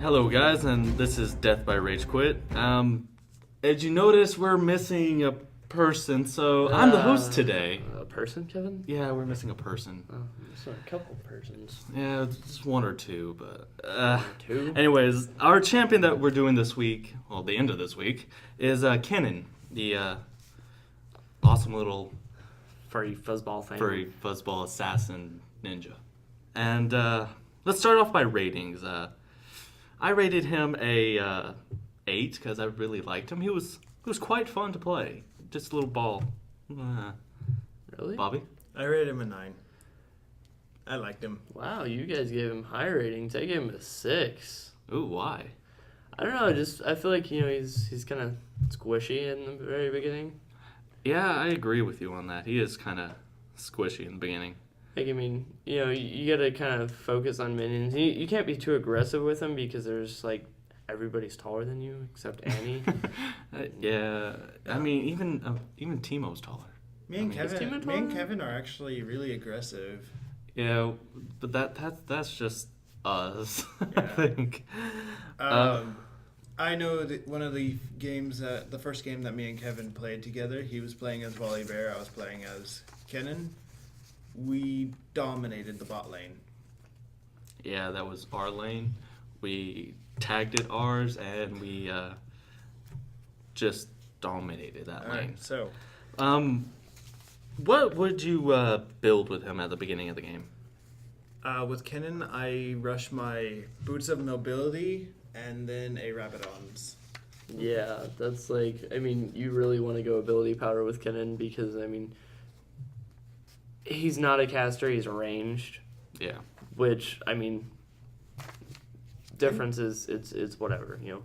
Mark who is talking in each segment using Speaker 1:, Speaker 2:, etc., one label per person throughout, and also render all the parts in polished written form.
Speaker 1: Hello guys, and this is DeathByRageQuit. As you notice, we're missing a person, so I'm the host today.
Speaker 2: A person, Kevin?
Speaker 1: Yeah, we're missing a person.
Speaker 2: Oh, it's a couple persons.
Speaker 1: Yeah, just one or two, but...
Speaker 2: Two?
Speaker 1: Anyways, our champion that we're doing this week, well, the end of this week, is Kennen, the awesome little...
Speaker 2: Furry fuzzball thing.
Speaker 1: Furry fuzzball assassin ninja. And let's start off by ratings. I rated him a 8 because I really liked him. He was quite fun to play. Just a little ball.
Speaker 2: Really?
Speaker 1: Bobby?
Speaker 3: I rated him a 9. I liked him.
Speaker 2: Wow, you guys gave him high ratings. I gave him a 6.
Speaker 1: Ooh, why?
Speaker 2: I don't know, I feel like, he's kind of squishy in the very beginning.
Speaker 1: Yeah, I agree with you on that. He is kind of squishy in the beginning.
Speaker 2: Like, you gotta kind of focus on minions. You can't be too aggressive with them because there's, everybody's taller than you except Annie.
Speaker 1: Yeah, I mean, even Teemo's taller.
Speaker 3: Me and Kevin are actually really aggressive.
Speaker 1: Yeah, but that's just us, I
Speaker 3: Yeah.
Speaker 1: think.
Speaker 3: I know that one of the games, the first game that me and Kevin played together, he was playing as Wally Bear, I was playing as Kennen. We dominated the bot lane.
Speaker 1: Yeah, that was our lane. We tagged it ours, and we just dominated that lane.
Speaker 3: Alright, so
Speaker 1: What would you build with him at the beginning of the game?
Speaker 3: with Kennen, I rush my Boots of Mobility and then a Rabadon's.
Speaker 2: Yeah, that's you really want to go ability power with Kennen because, he's not a caster, he's ranged.
Speaker 1: Yeah.
Speaker 2: Which, difference is, it's whatever,
Speaker 1: Yeah.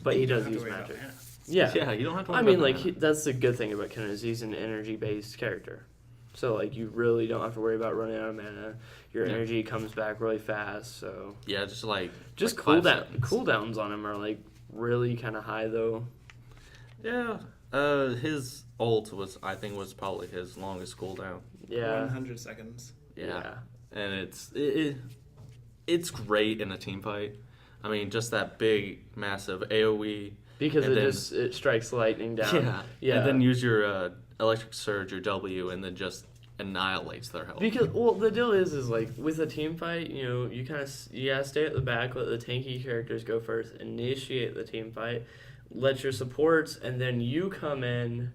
Speaker 2: But he
Speaker 3: You don't
Speaker 2: does
Speaker 3: have to
Speaker 2: use
Speaker 3: worry about
Speaker 2: magic.
Speaker 3: mana.
Speaker 2: Yeah.
Speaker 1: Yeah, you don't have to worry about that.
Speaker 2: That's the good thing about Kennen is he's an energy-based character. So, you really don't have to worry about running out of mana. Your energy comes back really fast, so...
Speaker 1: Yeah, just like 5 seconds.
Speaker 2: Cooldowns on him are, really kind of high, though.
Speaker 1: Yeah. His ult was probably his longest cooldown.
Speaker 2: Yeah.
Speaker 3: 100 seconds.
Speaker 1: Yeah. And it's great in a team fight. Just that big, massive AoE.
Speaker 2: Because it strikes lightning down.
Speaker 1: Yeah. And then use your electric surge, your W, and then just annihilates their health.
Speaker 2: Because, the deal is with a team fight, you gotta stay at the back, let the tanky characters go first, initiate the team fight, let your supports, and then you come in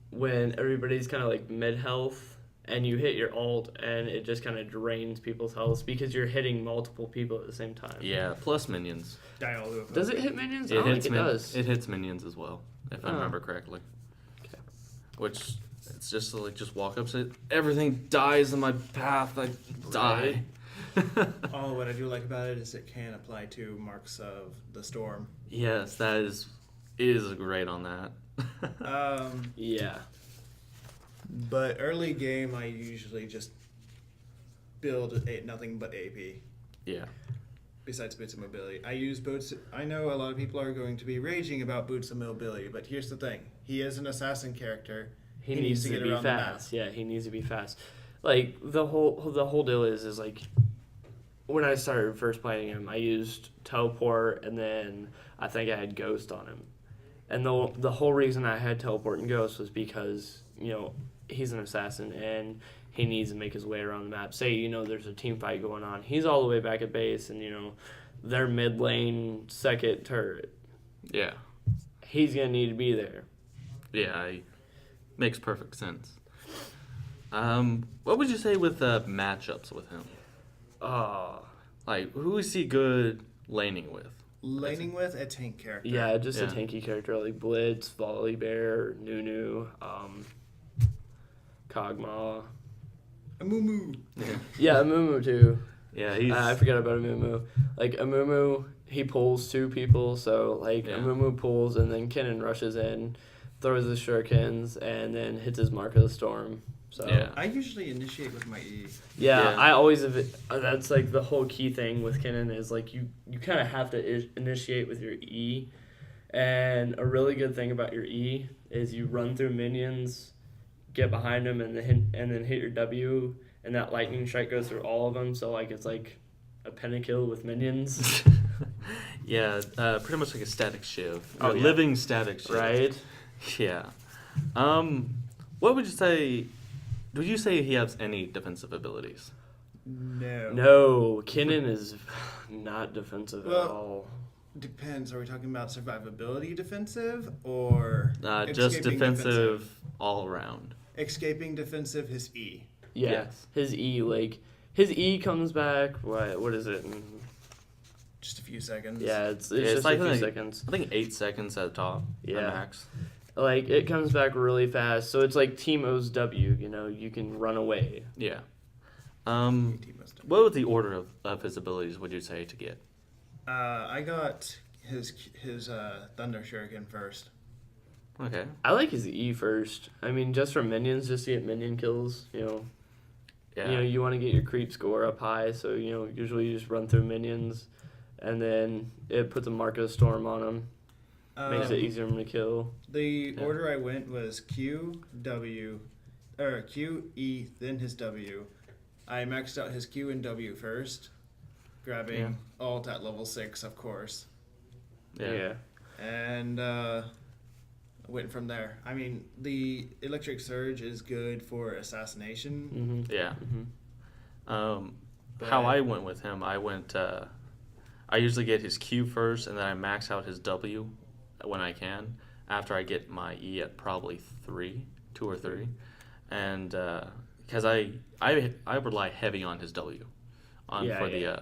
Speaker 2: when everybody's kind of mid-health, and you hit your ult, and it just kind of drains people's health because you're hitting multiple people at the same time.
Speaker 1: Yeah, plus minions.
Speaker 2: Does it hit minions?
Speaker 1: It
Speaker 2: I don't think it does.
Speaker 1: It hits minions as well, if I remember correctly.
Speaker 2: Okay.
Speaker 1: Which, it's just just walk up, say, everything dies in my path, I die.
Speaker 3: What I do like about it is it can apply to marks of the storm.
Speaker 1: Yes, it is great on that.
Speaker 2: Yeah.
Speaker 3: But early game, I usually just build nothing but AP.
Speaker 1: Yeah.
Speaker 3: Besides Boots of Mobility. I use Boots. I know a lot of people are going to be raging about Boots of Mobility, but here's the thing. He is an assassin character.
Speaker 2: He needs to get be around fast. Yeah, he needs to be fast. The whole deal is when I started first playing him, I used teleport, and then I think I had ghost on him. And the whole reason I had teleport and ghost was because he's an assassin and he needs to make his way around the map. Say there's a team fight going on, he's all the way back at base, and they're mid lane second turret.
Speaker 1: Yeah.
Speaker 2: He's gonna need to be there.
Speaker 1: Yeah, makes perfect sense. What would you say with matchups with him? Who is he good laning with?
Speaker 3: Laning with a tank character.
Speaker 2: Yeah, a tanky character like Blitz, Volley Bear, Nunu, Kog'Maw.
Speaker 3: Amumu.
Speaker 2: Yeah, Amumu too.
Speaker 1: Yeah,
Speaker 2: I forgot about Amumu. Amumu, he pulls 2 people, so Amumu pulls and then Kennen rushes in, throws his shurikens, and then hits his Mark of the Storm. So
Speaker 1: yeah.
Speaker 3: I usually initiate with my E.
Speaker 2: Yeah. I always that's the whole key thing with Kennen is you kind of have to initiate with your E, and a really good thing about your E is you run through minions, get behind them, and then hit your W, and that lightning strike goes through all of them. So it's a pentakill with minions.
Speaker 1: Yeah, pretty much like a static shiv.
Speaker 2: Oh,
Speaker 1: A
Speaker 2: yeah.
Speaker 1: living static shiv.
Speaker 2: Right?
Speaker 1: Yeah. What would you say? Would you say he has any defensive abilities?
Speaker 3: No.
Speaker 2: No, Kennen is not defensive
Speaker 3: Well,
Speaker 2: at all.
Speaker 3: Depends. Are we talking about survivability defensive or
Speaker 1: Just
Speaker 3: escaping
Speaker 1: defensive all around.
Speaker 3: Escaping defensive, his E.
Speaker 2: Yeah,
Speaker 1: Yes.
Speaker 2: his E comes back. What is it?
Speaker 3: Just a few seconds.
Speaker 2: Yeah, it's
Speaker 1: Yeah,
Speaker 2: just
Speaker 1: like
Speaker 2: a few seconds.
Speaker 1: I think 8 seconds at the top.
Speaker 2: Yeah.
Speaker 1: At max.
Speaker 2: Like it comes back really fast, so it's like Team O's W. You know, you can run away.
Speaker 1: Yeah.
Speaker 3: He must have-
Speaker 1: What was the order of his abilities would you say to get?
Speaker 3: I got his Thunder Shuriken first.
Speaker 1: Okay.
Speaker 2: I like his E first. I mean, just for minions, just to get minion kills.
Speaker 1: Yeah.
Speaker 2: You know, you want to get your creep score up high, so usually you just run through minions, and then it puts a Mark of the Storm on them, makes it easier for them to kill.
Speaker 3: The order I went was Q, W, or Q, E, then his W. I maxed out his Q and W first, grabbing alt at level 6, of course,
Speaker 1: Yeah.
Speaker 3: and went from there. I mean, the Electric Surge is good for assassination.
Speaker 2: Mm-hmm.
Speaker 1: Yeah.
Speaker 2: Mm-hmm.
Speaker 1: How I went with him, I usually get his Q first, and then I max out his W when I can. After I get my E at probably 2 or 3, and because I rely heavy on his W, for the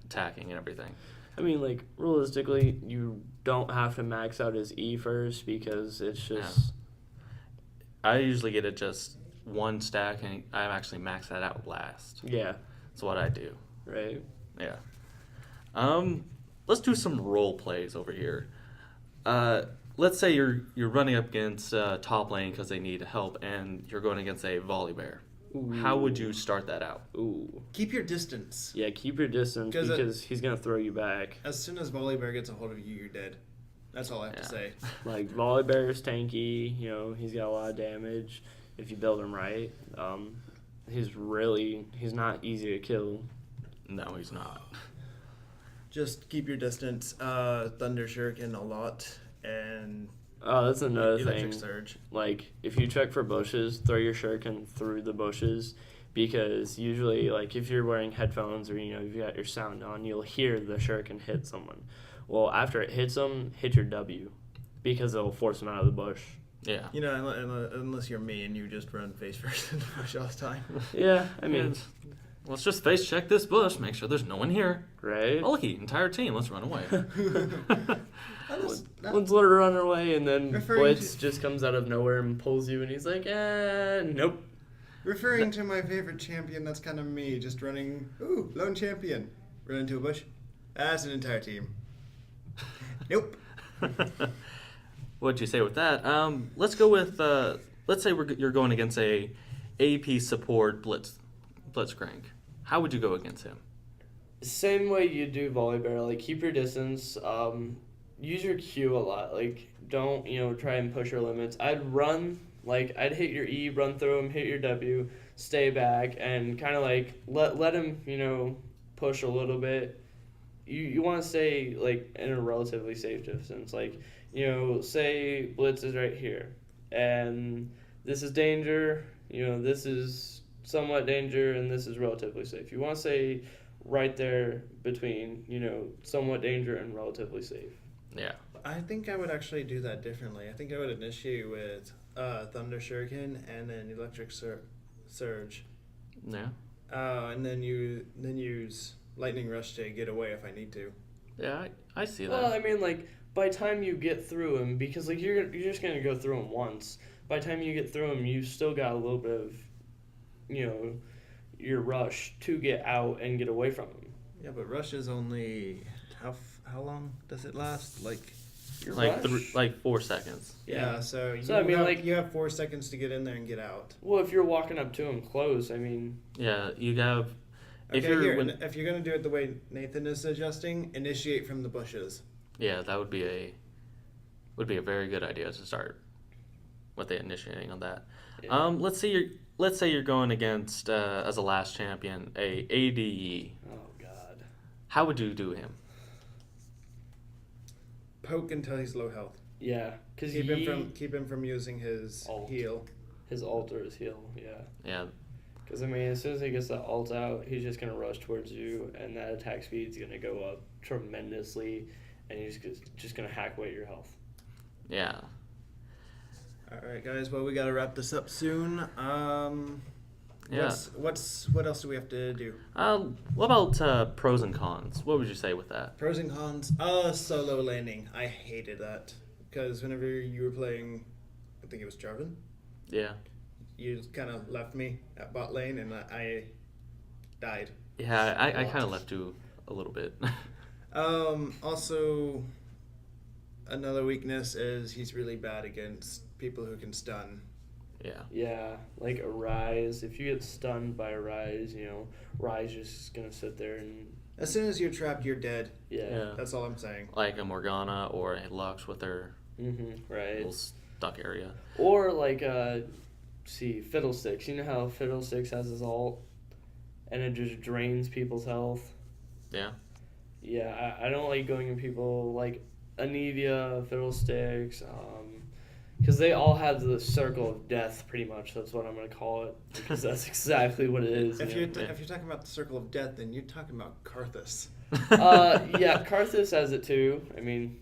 Speaker 1: attacking and everything.
Speaker 2: I mean, like, realistically, you don't have to max out his E first because it's just...
Speaker 1: I usually get it just one stack, and I actually max that out last.
Speaker 2: Yeah.
Speaker 1: That's what I do.
Speaker 2: Right.
Speaker 1: Yeah. Let's do some role plays over here. Let's say you're running up against top lane because they need help, and you're going against a volley bear.
Speaker 2: Ooh.
Speaker 1: How would you start that out?
Speaker 2: Ooh.
Speaker 3: Keep your distance.
Speaker 2: Yeah, keep your distance because he's going to throw you back.
Speaker 3: As soon as Volibear gets a hold of you, you're dead. That's all I have to say.
Speaker 2: Like, Volibear's tanky, he's got a lot of damage if you build him right. He's not easy to kill.
Speaker 1: No, he's not.
Speaker 3: Just keep your distance. Thunder Shuriken a lot, and
Speaker 2: Oh, that's another
Speaker 3: Electric
Speaker 2: thing.
Speaker 3: Surge.
Speaker 2: Like, if you check for bushes, throw your shuriken through the bushes because usually, like, if you're wearing headphones or, you've got your sound on, you'll hear the shuriken hit someone. Well, after it hits them, hit your W because it'll force them out of the bush.
Speaker 1: Yeah.
Speaker 3: Unless you're me and you just run face first in the bush all the time.
Speaker 2: Yeah, I mean,
Speaker 1: Let's just face check this bush, make sure there's no one here.
Speaker 2: right?
Speaker 1: Oh, looky, entire team, let's run away.
Speaker 2: Let's let her run away, and then
Speaker 3: Referring
Speaker 2: Blitz
Speaker 3: to-
Speaker 2: just comes out of nowhere and pulls you, and he's like, nope.
Speaker 3: Referring to my favorite champion, that's kind of me, just running, lone champion. Run into a bush. That's an entire team. Nope.
Speaker 1: What'd you say with that? Let's go with, let's say you're going against a AP support Blitzcrank. How would you go against him?
Speaker 2: Same way you do Volibear, like, keep your distance, use your Q a lot, like, don't, try and push your limits. I'd run, like, I'd hit your E, run through him, hit your W, stay back, and kind of, like, let him, push a little bit. You want to stay, like, in a relatively safe distance, like, say Blitz is right here, and this is danger, this is somewhat danger, and this is relatively safe. You want to stay right there between, somewhat danger and relatively safe.
Speaker 1: Yeah.
Speaker 3: I think I would actually do that differently. I think I would initiate with Thunder Shuriken and then Electric Surge.
Speaker 1: Yeah.
Speaker 3: And then use Lightning Rush to get away if I need to.
Speaker 1: Yeah, I see that.
Speaker 2: Well, I mean, like, by the time you get through him, because, like, you're just going to go through him once. By the time you get through him, you still got a little bit of, your rush to get out and get away from him.
Speaker 3: Yeah, but Rush is only... How long does it last? Like...
Speaker 2: Your
Speaker 1: like
Speaker 2: rush?
Speaker 1: 4 seconds.
Speaker 3: Yeah, so you have 4 seconds to get in there and get out.
Speaker 2: Well, if you're walking up to him close, I mean...
Speaker 1: Yeah, you have...
Speaker 3: If you're going to do it the way Nathan is suggesting, initiate from the bushes.
Speaker 1: Yeah, that would be a very good idea to start with the initiating on that.
Speaker 2: Yeah.
Speaker 1: Let's say you're going against as a last champion a ADE.
Speaker 2: Oh, God.
Speaker 1: How would you do him?
Speaker 3: poke until he's low health.
Speaker 2: Yeah, because
Speaker 3: Keep him from using his
Speaker 2: Ult.
Speaker 3: heal.
Speaker 2: His ult or his heal, yeah.
Speaker 1: Yeah.
Speaker 2: Because, I mean, as soon as he gets that ult out, he's just going to rush towards you, and that attack speed's going to go up tremendously, and he's just going to hack away your health.
Speaker 1: Yeah.
Speaker 3: All right, guys. Well, we gotta wrap this up soon.
Speaker 1: Yeah.
Speaker 3: What else do we have to do?
Speaker 1: What about pros and cons? What would you say with that?
Speaker 3: Pros and cons. Solo laning. I hated that because whenever you were playing, I think it was Jarvan.
Speaker 1: Yeah.
Speaker 3: You kind of left me at bot lane, and I died.
Speaker 1: Yeah, I kind of left you a little bit.
Speaker 3: Also, another weakness is he's really bad against people who can stun.
Speaker 1: Yeah.
Speaker 2: Yeah, like a Rise. If you get stunned by a Rise, Rise just going to sit there and...
Speaker 3: As soon as you're trapped, you're dead.
Speaker 2: Yeah.
Speaker 3: That's all I'm saying.
Speaker 1: Like a Morgana or a Lux with their
Speaker 2: right.
Speaker 1: little stuck area.
Speaker 2: Or like, Fiddlesticks. You know how Fiddlesticks has his ult? And it just drains people's health?
Speaker 1: Yeah.
Speaker 2: Yeah, I don't like going in people like Anivia, Fiddlesticks, because they all have the circle of death, pretty much. That's what I'm going to call it, because that's exactly what it is.
Speaker 3: If you're talking about the circle of death, then you're talking about Karthus.
Speaker 2: Yeah, Karthus has it too. I mean...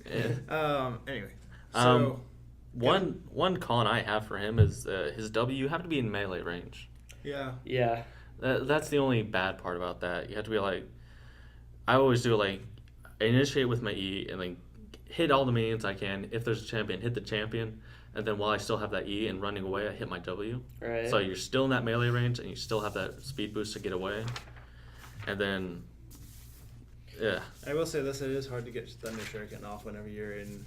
Speaker 1: Yeah.
Speaker 3: Anyway. So...
Speaker 1: One con I have for him is his W. You have to be in melee range.
Speaker 3: Yeah.
Speaker 2: Yeah.
Speaker 1: That's the only bad part about that. You have to be like... I always do like... I initiate with my E and like hit all the minions I can. If there's a champion, hit the champion. And then while I still have that E and running away, I hit my W.
Speaker 2: Right.
Speaker 1: So you're still in that melee range and you still have that speed boost to get away. And then... Yeah.
Speaker 3: I will say this, it is hard to get Thunder Shuriken off whenever you're in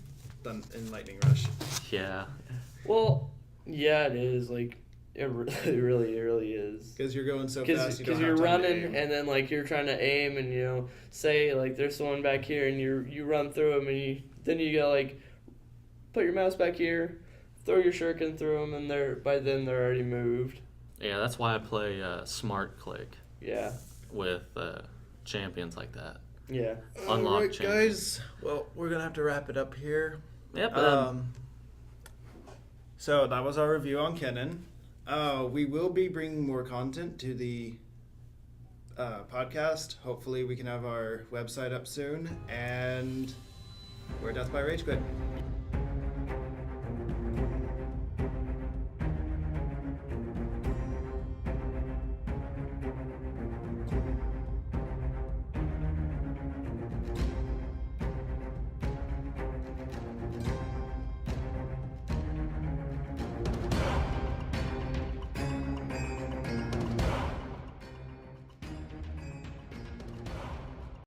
Speaker 3: Lightning Rush.
Speaker 1: Yeah.
Speaker 2: Well, yeah, it is. Like, it really is.
Speaker 3: Because you're going so fast,
Speaker 2: Because you're running, and then, like, you're trying to aim, and, say, like, there's someone back here, and you run through them, and then you go, like, put your mouse back here, throw your shuriken through them, and by then they're already moved.
Speaker 1: Yeah, that's why I play Smart Click.
Speaker 2: Yeah.
Speaker 1: With champions like that.
Speaker 2: Yeah.
Speaker 1: Unlock
Speaker 3: Alright,
Speaker 1: champions.
Speaker 3: guys. Well, we're going to have to wrap it up here.
Speaker 1: Yep.
Speaker 3: So that was our review on Kennen. We will be bringing more content to the podcast. Hopefully we can have our website up soon. And we're DeathByRageQuit.